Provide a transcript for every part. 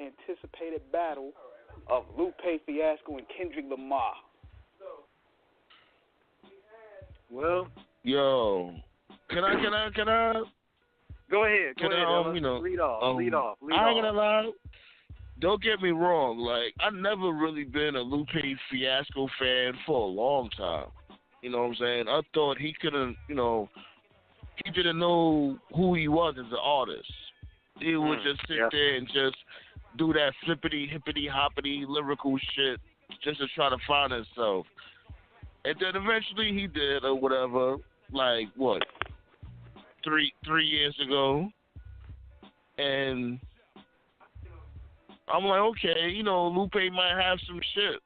anticipated battle of Lupe Fiasco and Kendrick Lamar? Well, yo, can I? Go ahead. Lead off. I ain't gonna lie. Don't get me wrong. Like, I never really been a Lupe Fiasco fan for a long time. You know what I'm saying? I thought he couldn't. He didn't know who he was as an artist. He would just sit there and just do that flippity, hippity, hoppity, lyrical shit just to try to find himself. And then eventually he did, or whatever, like, what, three years ago. And I'm like, okay, Lupe might have some shit.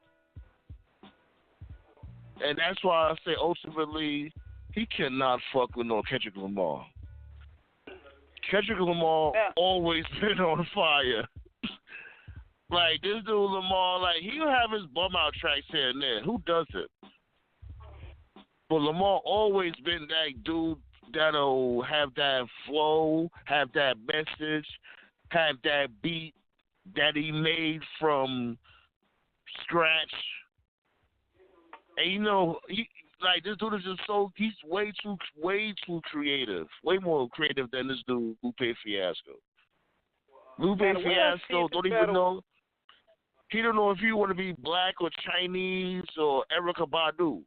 And that's why I say ultimately he cannot fuck with no Kendrick Lamar. Kendrick Lamar always been on fire. Like, this dude Lamar, like, he'll have his bum out tracks here and there. Who doesn't? But Lamar always been that dude that'll have that flow, have that message, have that beat that he made from scratch. And like, this dude is just he's way too creative. Way more creative than this dude, Lupe Fiasco. Lupe Fiasco don't even know. He don't know if you want to be black or Chinese or Erykah Badu.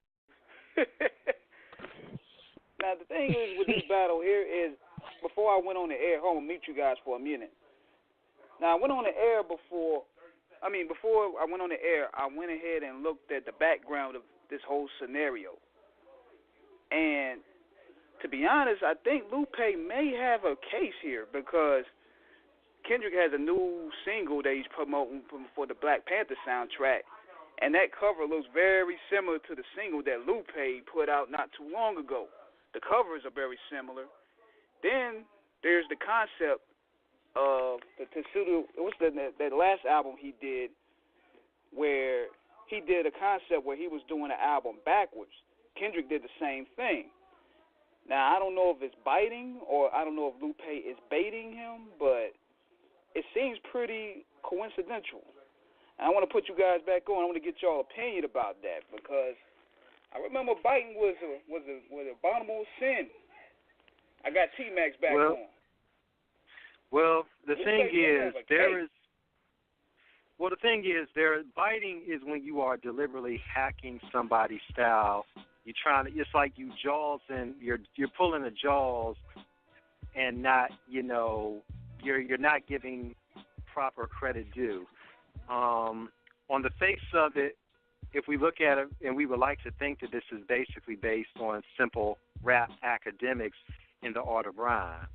Now, the thing is with this battle here is, before I went on the air, hold on, mute you guys for a minute. Now, I went on the air before I went on the air, I went ahead and looked at the background of this whole scenario. And to be honest, I think Lupe may have a case here because Kendrick has a new single that he's promoting for the Black Panther soundtrack, and that cover looks very similar to the single that Lupe put out not too long ago. The covers are very similar. Then there's the concept of that last album he did, where he did a concept where he was doing an album backwards. Kendrick did the same thing. Now, I don't know if it's biting or I don't know if Lupe is baiting him, but it seems pretty coincidental. And I want to put you guys back on. I want to get y'all opinion about that because I remember biting was an abominable sin. I got T-Maxx back on. Well, the thing is, biting is when you are deliberately hacking somebody's style. It's like you jaws and you're pulling the jaws and not, you're not giving proper credit due. On the face of it, if we look at it, and we would like to think that this is basically based on simple rap academics in the art of rhyme.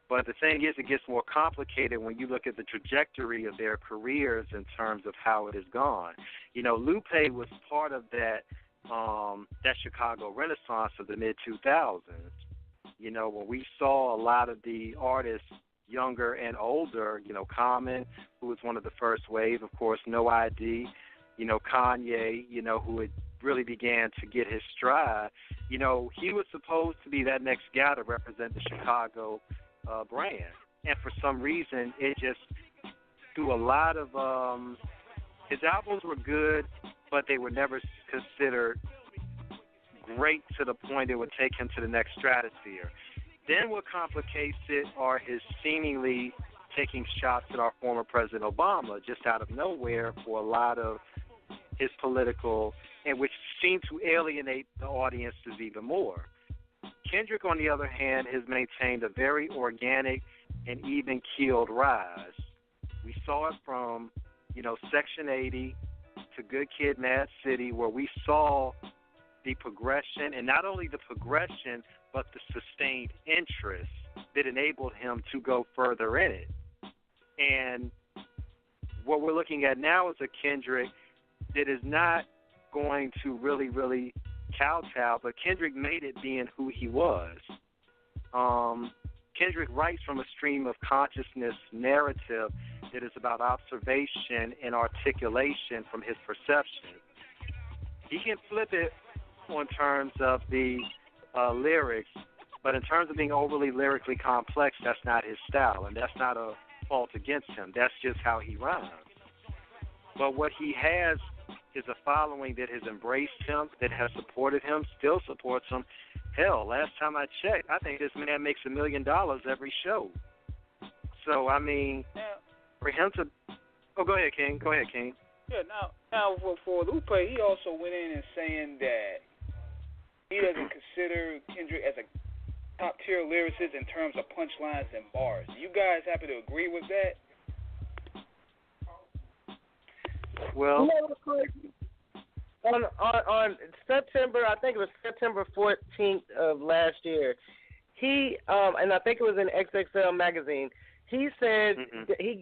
But the thing is, it gets more complicated when you look at the trajectory of their careers in terms of how it has gone. Lupe was part of that Chicago Renaissance of the mid-2000s. When we saw a lot of the artists, younger and older, Common, who was one of the first wave, of course, No ID, Kanye, who had really began to get his stride. He was supposed to be that next guy to represent the Chicago brand. And for some reason, it just, through a lot of, his albums were good, but they were never considered great to the point it would take him to the next stratosphere. Then what complicates it are his seemingly taking shots at our former President Obama just out of nowhere for a lot of his political, and which seemed to alienate the audiences even more. Kendrick, on the other hand, has maintained a very organic and even-keeled rise. We saw it from, Section 80 to Good Kid, Mad City, where we saw the progression, and not only the progression, but the sustained interest that enabled him to go further in it. And what we're looking at now is a Kendrick that is not going to really, really kowtow, but Kendrick made it being who he was. Kendrick writes from a stream of consciousness narrative that is about observation and articulation from his perception. He can flip it on terms of the lyrics, but in terms of being overly lyrically complex, that's not his style, and that's not a fault against him. That's just how he rhymes. But what he has is a following that has embraced him, that has supported him, still supports him. Hell, last time I checked, I think this man makes $1 million every show. So, I mean, for him to... Oh, go ahead, King. Yeah, now for Lupe, he also went in and saying that he doesn't consider Kendrick as a top-tier lyricist in terms of punchlines and bars. Do you guys happen to agree with that? Well, on September, I think it was September 14th of last year, he and I think it was in XXL magazine. He said that he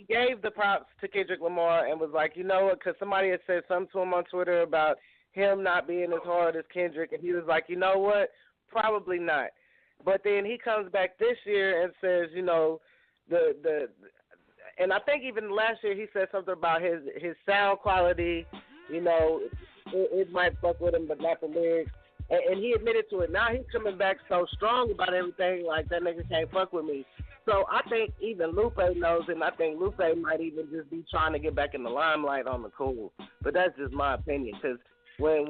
gave the props to Kendrick Lamar and was like, you know what, because somebody had said something to him on Twitter about him not being as hard as Kendrick, and he was like, you know what, probably not. But then he comes back this year and says, you know, and I think even last year he said something about his sound quality, you know, it might fuck with him, but not the lyrics. And he admitted to it. Now he's coming back so strong about everything, like that nigga can't fuck with me. So I think even Lupe knows, and I think Lupe might even just be trying to get back in the limelight on the cool. But that's just my opinion, because when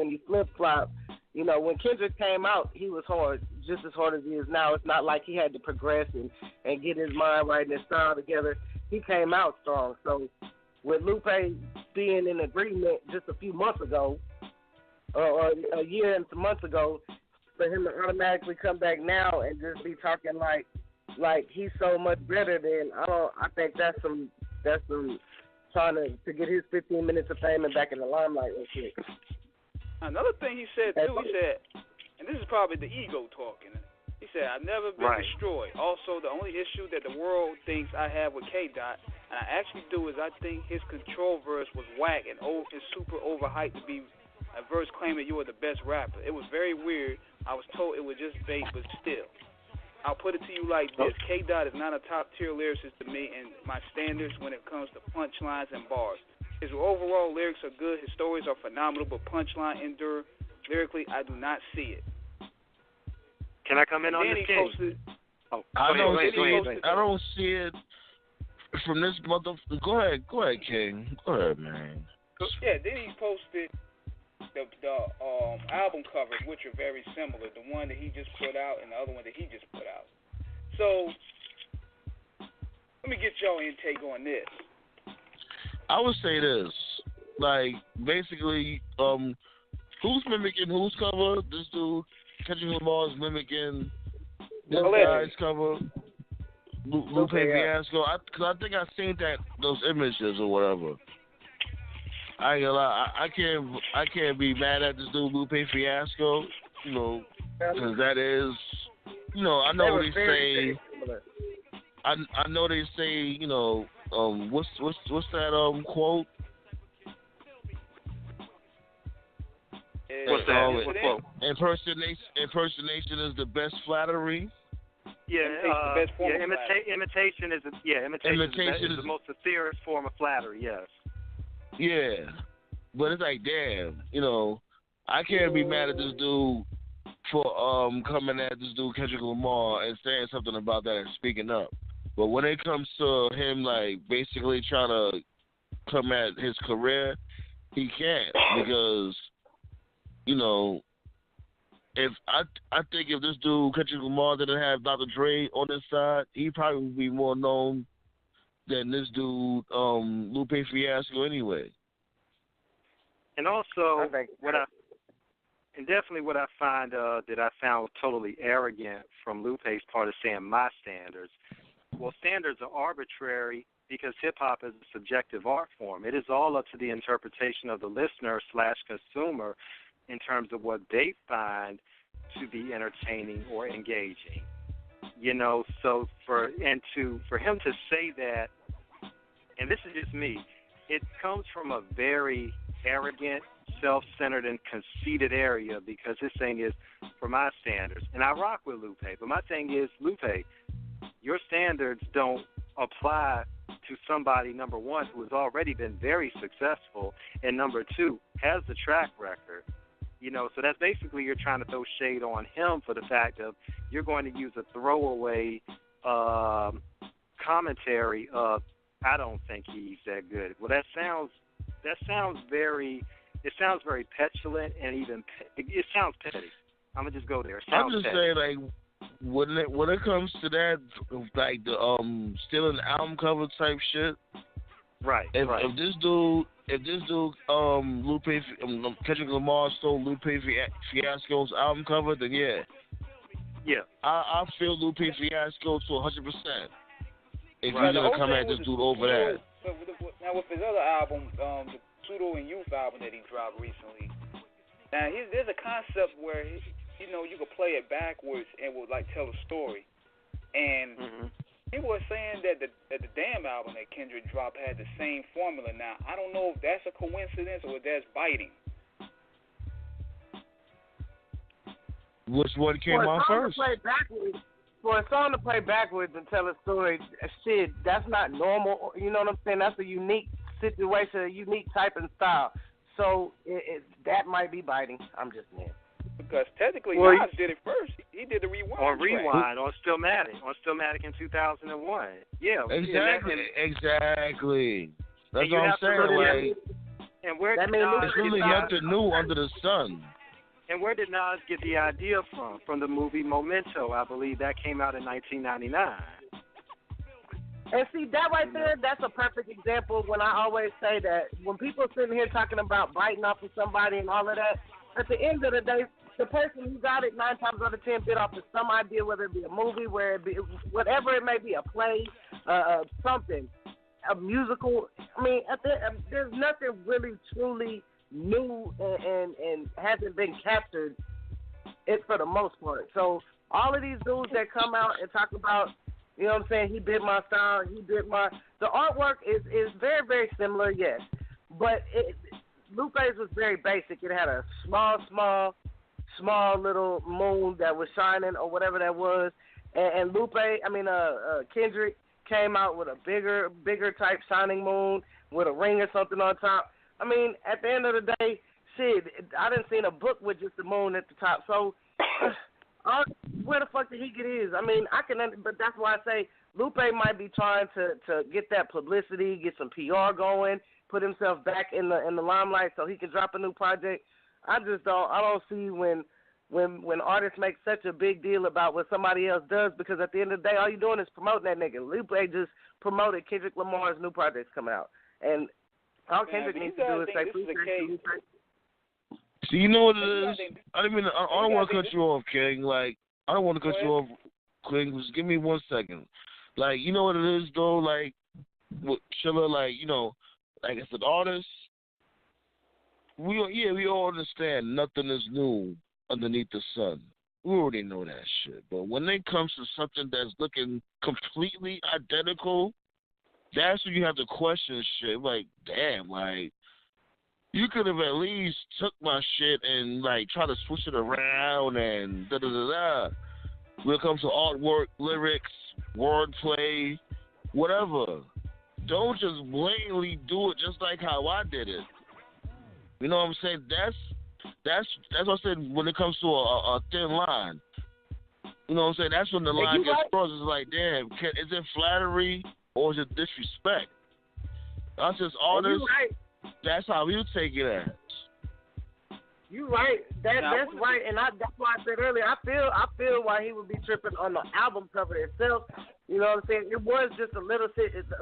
you flip-flop, you know, when Kendrick came out, he was hard, just as hard as he is now. It's not like he had to progress and get his mind right and his style together. He came out strong. So with Lupe being in agreement just a few months ago, or a year and some months ago, for him to automatically come back now and just be talking like he's so much better, then I think that's some trying to get his 15 minutes of fame and back in the limelight and shit. Another thing he said too, he said, and this is probably the ego talking. He said, "I've never been destroyed. Also, the only issue that the world thinks I have with K Dot, and I actually do, is I think his control verse was whack and super overhyped to be a verse claiming you were the best rapper. It was very weird. I was told it was just bait, but still. I'll put it to you like this. K Dot is not a top-tier lyricist to me and my standards when it comes to punchlines and bars. His overall lyrics are good. His stories are phenomenal, but punchline endure. Lyrically, I do not see it." Can I come in on this, King? I don't see it from this mother. Go ahead, King. Go ahead, man. Yeah, then he posted the album covers, which are very similar. The one that he just put out and the other one that he just put out. So let me get y'all intake on this. I would say this, like, basically, who's mimicking whose cover? This dude, Kendrick Lamar, is mimicking this guy's cover, Lupe Fiasco. Because I think I've seen those images or whatever. I ain't gonna lie, I can't be mad at this dude, Lupe Fiasco, you know, because that is, you know, I know what they say. I know they say, you know, what's that quote? What's that? What quote? Impersonation is the best flattery. Imitation is the most sincerest form of flattery. Yes. Yeah, but it's like, damn, you know, I can't be mad at this dude for coming at this dude Kendrick Lamar and saying something about that and speaking up. But when it comes to him, like, basically trying to come at his career, he can't, because, you know, if I think if this dude Kendrick Lamar didn't have Dr. Dre on his side, he'd probably be more known than this dude Lupe Fiasco anyway. And also, what I find that I found totally arrogant from Lupe's part is saying my standards. Well, standards are arbitrary because hip-hop is a subjective art form. It is all up to the interpretation of the listener/consumer in terms of what they find to be entertaining or engaging. You know, so for him to say that, and this is just me, it comes from a very arrogant, self-centered, and conceited area, because his thing is, for my standards, and I rock with Lupe, but my thing is, Lupe, your standards don't apply to somebody, number one, who has already been very successful, and number two, has the track record. You know, so that's basically you're trying to throw shade on him for the fact of you're going to use a throwaway commentary of, I don't think he's that good. Well, that sounds very, it sounds very petulant and even, it sounds petty. I'm gonna just go there. I'm just saying, like, when it comes to that, like the stealing album cover type shit. Right. If this dude, Lupe, Kendrick Lamar stole Lupe Fiasco's album cover, then yeah, I feel Lupe Fiasco to 100%. If you're gonna come at this dude over that. Now with his other album, the Pseudo and Youth album that he dropped recently, now there's a concept where you could play it backwards and would like tell a story, and people are saying that the Damn album that Kendrick dropped had the same formula. Now I don't know if that's a coincidence or if that's biting. Which one came out first? For a song to play backwards and tell a story, shit, that's not normal. You know what I'm saying? That's a unique situation, a unique type and style. So that might be biting. I'm just saying. Because technically, Nas did it first. He did the Rewind. On Rewind, on Stillmatic in 2001. Yeah. Exactly. That's what I'm saying. Like, and where did Nas it's really nothing new under the sun. And where did Nas get the idea from? From the movie Memento, I believe that came out in 1999. And see, that right there, that's a perfect example when I always say that when people sitting here talking about biting off of somebody and all of that, at the end of the day, the person who got it 9 times out of 10 bit off of some idea, whether it be a movie, where it be whatever it may be, a play, something, a musical. I mean, there's nothing really truly new and hasn't been captured it for the most part. So all of these dudes that come out and talk about, you know what I'm saying, he bit my style, the artwork is very, very similar, yes. But Lupe's was very basic. It had a small little moon that was shining or whatever that was. And Kendrick came out with a bigger type shining moon with a ring or something on top. I mean, at the end of the day, shit, I didn't see a book with just the moon at the top. So, where the fuck did he get his? I mean, but that's why I say Lupe might be trying to get that publicity, get some PR going, put himself back in the limelight so he can drop a new project. I don't see when artists make such a big deal about what somebody else does, because at the end of the day, all you're doing is promoting that nigga. Lupe just promoted Kendrick Lamar's new projects coming out, and all Kendrick needs to do is say, "Please, see, you know what it is? I don't want to cut you off, King. Like, I don't want to cut you off, King. Just give me 1 second. Like, you know what it is, though? Like, with Chilla, like, like as an artist, we all understand nothing is new underneath the sun. We already know that shit. But when it comes to something that's looking completely identical, that's when you have to question shit. Like, damn, like, you could have at least took my shit and, like, try to switch it around and da-da-da-da. When it comes to artwork, lyrics, wordplay, whatever. Don't just blatantly do it just like how I did it. You know what I'm saying? That's what I said when it comes to a thin line. You know what I'm saying? That's when the line gets crossed. It's like, damn, is it flattery or is it disrespect? Us as artists, that's how you take it as. You right. That's right, and that's why I said earlier. I feel why he would be tripping on the album cover itself. You know what I'm saying? It was just a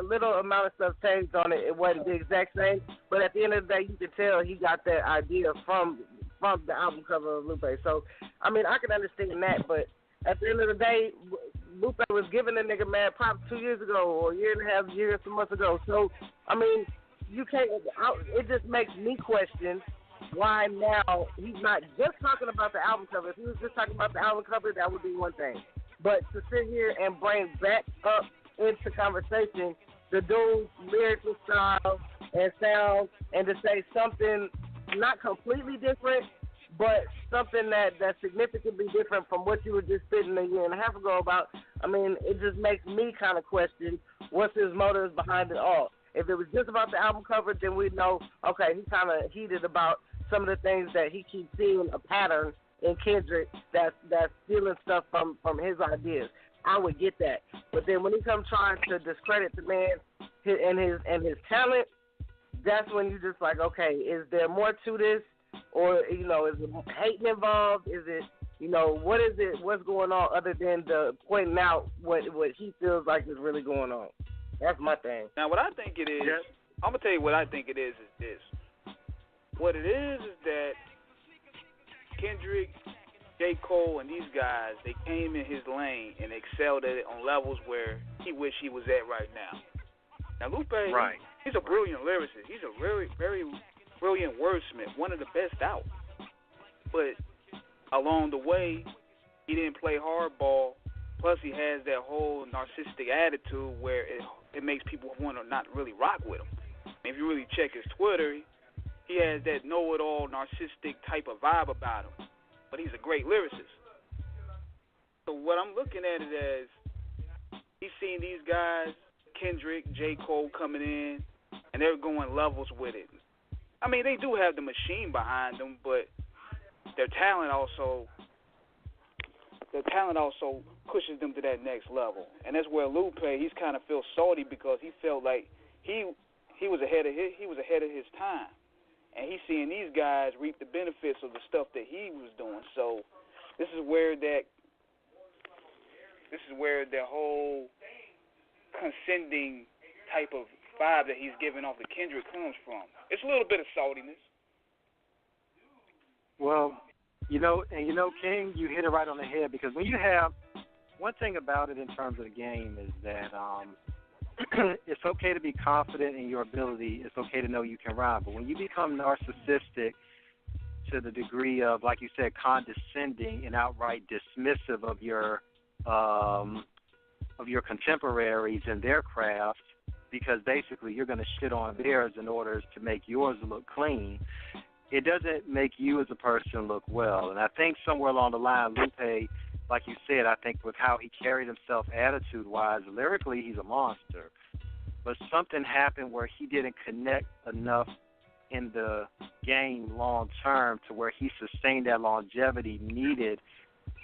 little amount of stuff changed on it. It wasn't the exact same, but at the end of the day, you could tell he got that idea from the album cover of Lupe. So, I mean, I can understand that, but at the end of the day, Lupe was giving the nigga mad props 2 years ago, or a year and a half, years, some months ago. So, I mean, you can't. It just makes me question why now he's not just talking about the album cover. If he was just talking about the album cover, that would be one thing. But to sit here and bring back up into conversation the dude's lyrical style and sound, and to say something not completely different, but something that's significantly different from what you were just spitting a year and a half ago about, I mean, it just makes me kind of question what's his motives behind it all. If it was just about the album cover, then we'd know, okay, he kind of heated about some of the things that he keeps seeing a pattern in Kendrick that's stealing stuff from his ideas. I would get that. But then when he comes trying to discredit the man and his talent, that's when you just like, okay, is there more to this? Or, is it hating involved? Is it, what is it? What's going on other than the pointing out what he feels like is really going on? That's my thing. Now, what I think it is, I'm going to tell you what I think it is this. What it is that Kendrick, J. Cole, and these guys, they came in his lane and excelled at it on levels where he wish he was at right now. Now, Lupe, he's a brilliant lyricist. He's a very, very brilliant wordsmith, one of the best out. But along the way, he didn't play hardball. Plus, he has that whole narcissistic attitude where it makes people want to not really rock with him. And if you really check his Twitter, he has that know-it-all narcissistic type of vibe about him. But he's a great lyricist. So what I'm looking at it as, he's seeing these guys, Kendrick, J. Cole coming in, and they're going levels with it. I mean, they do have the machine behind them, but their talent also pushes them to that next level. And that's where Lupe, he's kind of feels salty because he felt like he was ahead of his time. And he's seeing these guys reap the benefits of the stuff that he was doing. So this is where the whole condescending type of vibe that he's giving off the Kendrick comes from. It's a little bit of saltiness. Well, King, you hit it right on the head, because when you have one thing about it in terms of the game is that it's okay to be confident in your ability. It's okay to know you can rhyme. But when you become narcissistic to the degree of, like you said, condescending and outright dismissive of your contemporaries and their craft, because basically you're going to shit on theirs in order to make yours look clean, it doesn't make you as a person look well. And I think somewhere along the line, Lupe, like you said, I think with how he carried himself attitude-wise, lyrically, he's a monster. But something happened where he didn't connect enough in the game long-term to where he sustained that longevity needed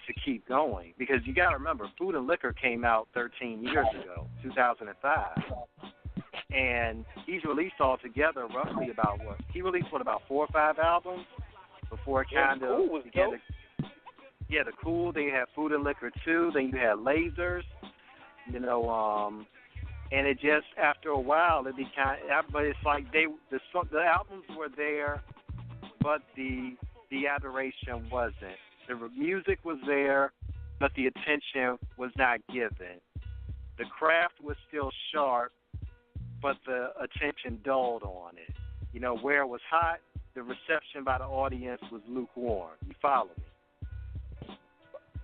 to keep going. Because you got to remember, Food and Liquor came out 13 years ago, 2005. And he's released altogether roughly about what? He released, about 4 or 5 albums before it kind of began to... Yeah, the Cool. Then you had Food and Liquor 2. Then you had Lasers. And it just, after a while, it became... But it's like the albums were there, but the adoration wasn't. The music was there, but the attention was not given. The craft was still sharp, but the attention dulled on it. Where it was hot, the reception by the audience was lukewarm. You follow me?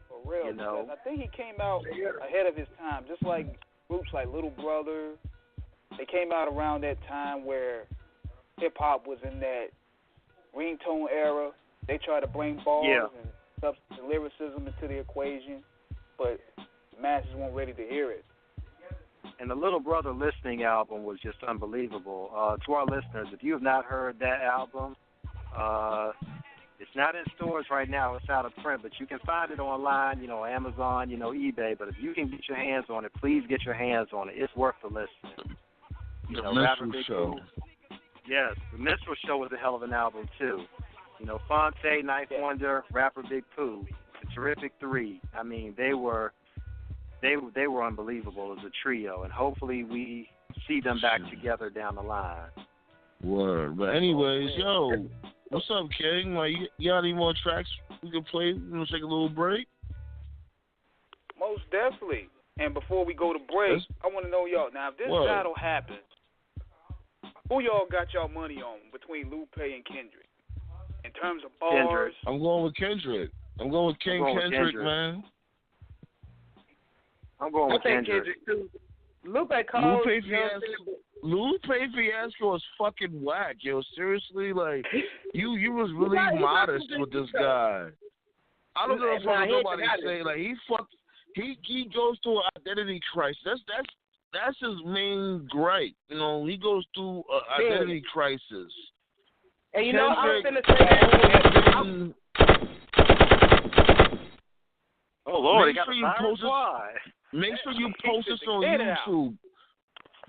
For real. Because I think he came out ahead of his time, just like groups like Little Brother. They came out around that time where hip-hop was in that ringtone era. They tried to bring bars and substance and lyricism into the equation, but the masses weren't ready to hear it. And the Little Brother Listening album was just unbelievable. To our listeners, if you have not heard that album, it's not in stores right now. It's out of print, but you can find it online, Amazon, eBay. But if you can get your hands on it, please get your hands on it. It's worth the listening. The Minstrel Show. Yes, the Minstrel Show was a hell of an album, too. Fonte, Ninth Wonder, Rapper Big Pooh, the Terrific Three. I mean, they were unbelievable as a trio, and hopefully we see them back together down the line. Word. But anyways, what's up, King? Like, you got any more tracks we can play? You want to take a little break? Most definitely. And before we go to break, I want to know y'all. Now, if this battle happens, who y'all got y'all money on between Lupe and Kendrick? In terms of bars? Kendrick. I'm going with Kendrick. I'm going with Kendrick, man. I'm going with Kendrick too. Lupe Fiasco is fucking whack, yo. Seriously, like you was really modest with this guy. I don't know if nobody say like he goes through an identity crisis. That's his main gripe. He goes through an identity crisis. And I was finna say oh Lord, he got a squad. Make sure you post this on YouTube.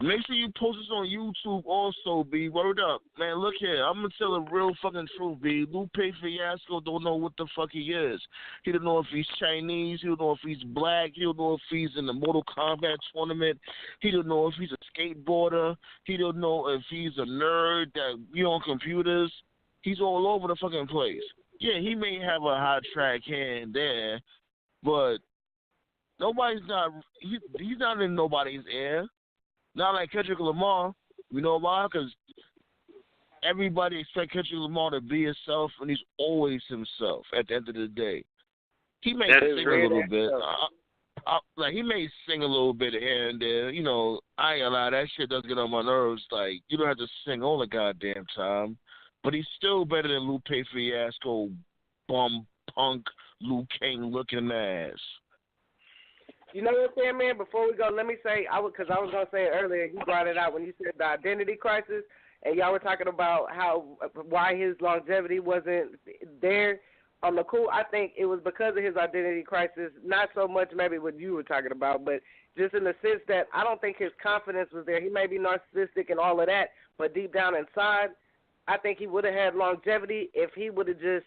Make sure you post this on YouTube also, B. Word up. Man, look here. I'm going to tell the real fucking truth, B. Lupe Fiasco don't know what the fuck he is. He don't know if he's Chinese. He don't know if he's black. He don't know if he's in the Mortal Kombat tournament. He don't know if he's a skateboarder. He don't know if he's a nerd that be on computers. He's all over the fucking place. Yeah, he may have a hot track here and there, but he's not in nobody's ear. Not like Kendrick Lamar. You know why? Because everybody expects Kendrick Lamar to be himself, and he's always himself at the end of the day. He may sing a little bit. Like, he may sing a little bit here and there. You know, I ain't gonna lie, that shit does get on my nerves. Like, you don't have to sing all the goddamn time. But he's still better than Lupe Fiasco, bum, punk, Luke King looking ass. You know what I'm saying, man? Before we go, let me say, because I was going to say it earlier, you brought it out when you said the identity crisis, and y'all were talking about why his longevity wasn't there on the cool. I think it was because of his identity crisis, not so much maybe what you were talking about, but just in the sense that I don't think his confidence was there. He may be narcissistic and all of that, but deep down inside, I think he would have had longevity if he would have just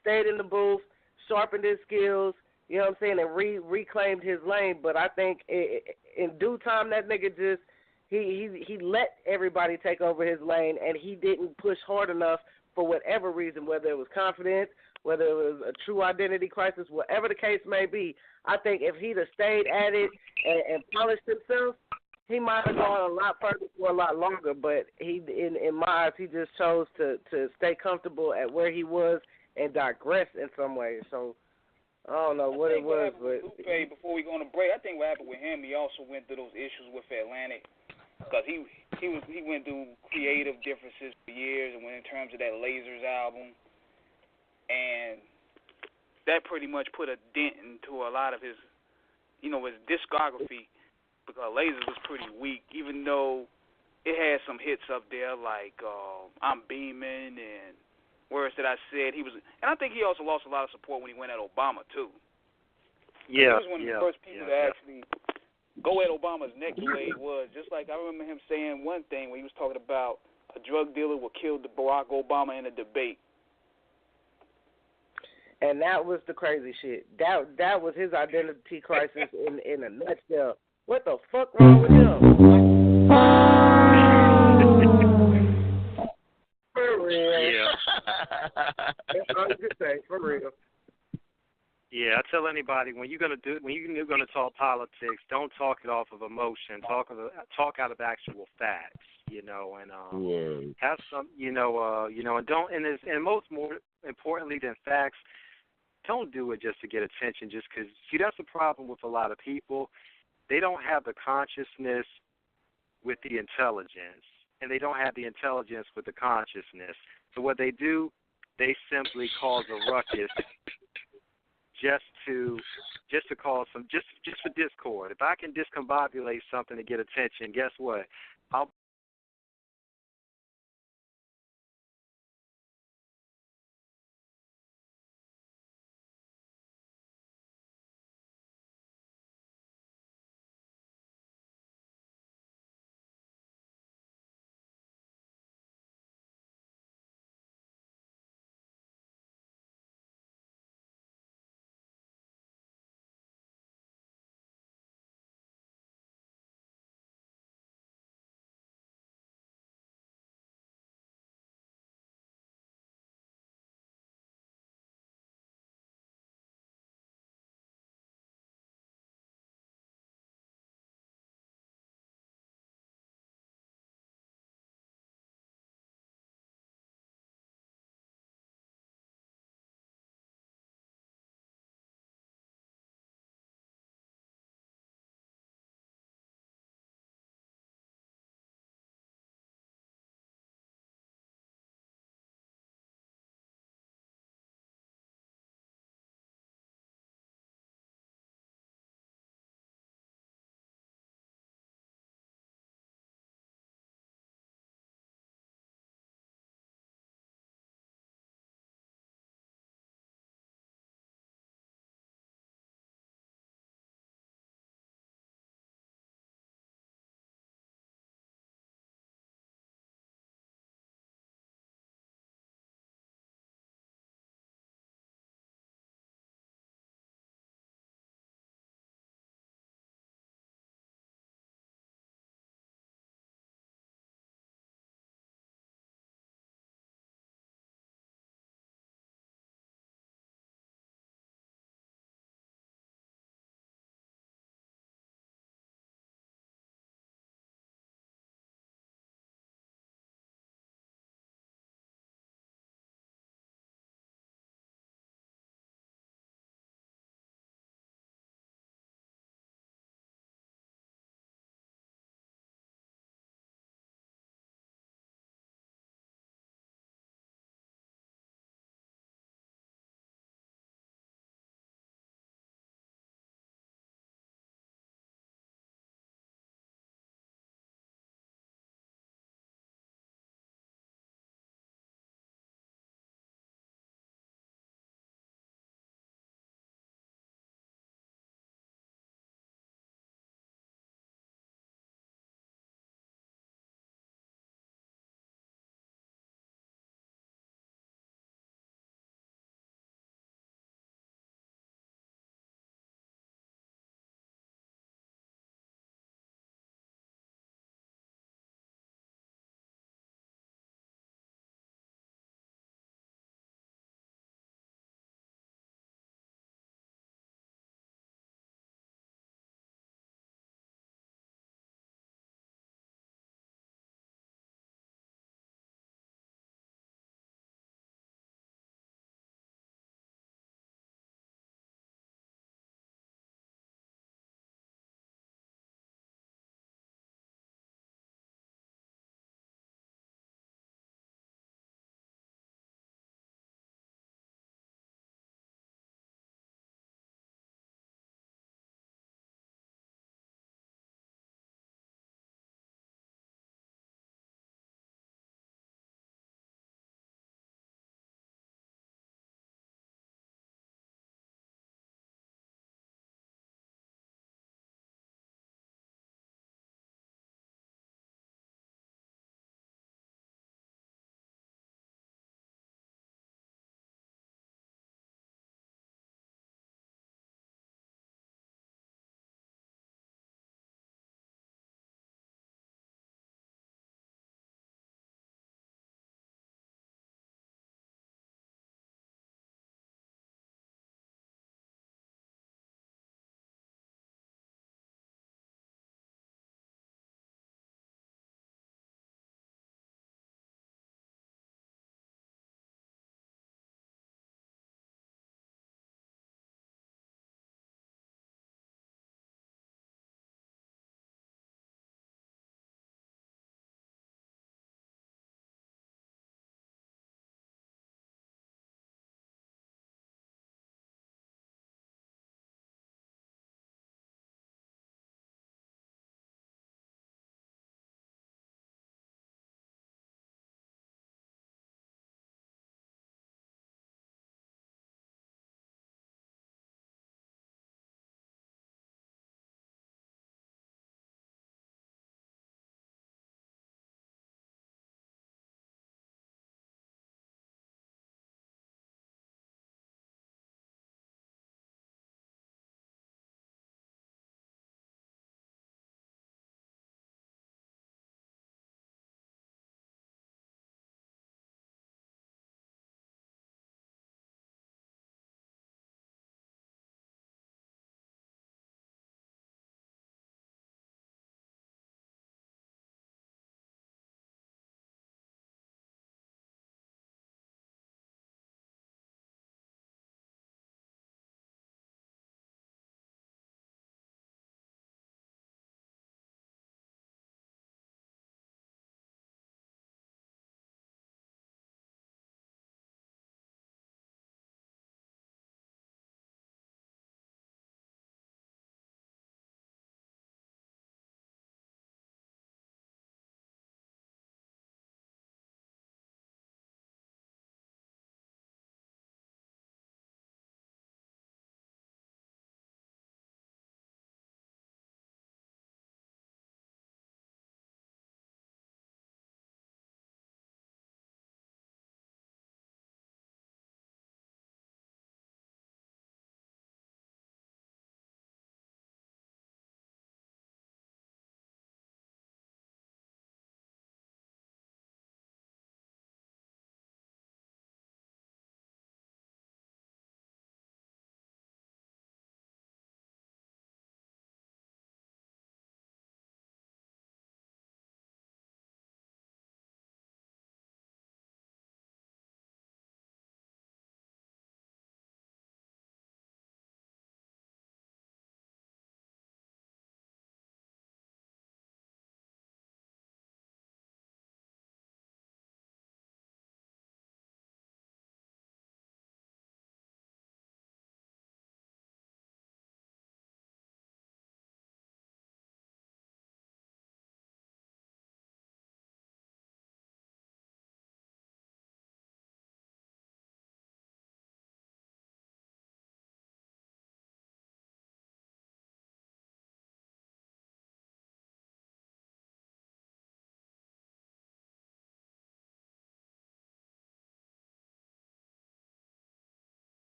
stayed in the booth, sharpened his skills, you know what I'm saying, and reclaimed his lane. But I think in due time, that nigga just he let everybody take over his lane, and he didn't push hard enough for whatever reason, whether it was confidence, whether it was a true identity crisis, whatever the case may be. I think if he'd have stayed at it and polished himself, he might have gone a lot further for a lot longer. But he, in my eyes, he just chose to stay comfortable at where he was and digress in some ways. So I don't know what it was, but Lupe, before we go on a break, I think what happened with him, he also went through those issues with Atlantic, because he went through creative differences for years, and went in terms of that Lasers album, and that pretty much put a dent into a lot of his, his discography, because Lasers was pretty weak, even though it had some hits up there like I'm Beaming and Words That I Said. And I think he also lost a lot of support when he went at Obama too. Yeah, he was one of the first people to actually go at Obama's neck the way he was. Just like I remember him saying one thing when he was talking about a drug dealer would kill Barack Obama in a debate. And that was the crazy shit. That was his identity crisis in a nutshell. What the fuck wrong with him? For real. Yeah. That's all I could say. For real. Yeah, I tell anybody when you're gonna talk politics, don't talk it off of emotion. Talk out of actual facts. And have some, and don't, and more importantly than facts, don't do it just to get attention. Just because, see, that's the problem with a lot of people. They don't have the consciousness with the intelligence, and they don't have the intelligence with the consciousness. So what they do, they simply cause a ruckus just to cause some just for discord. If I can discombobulate something to get attention, guess what?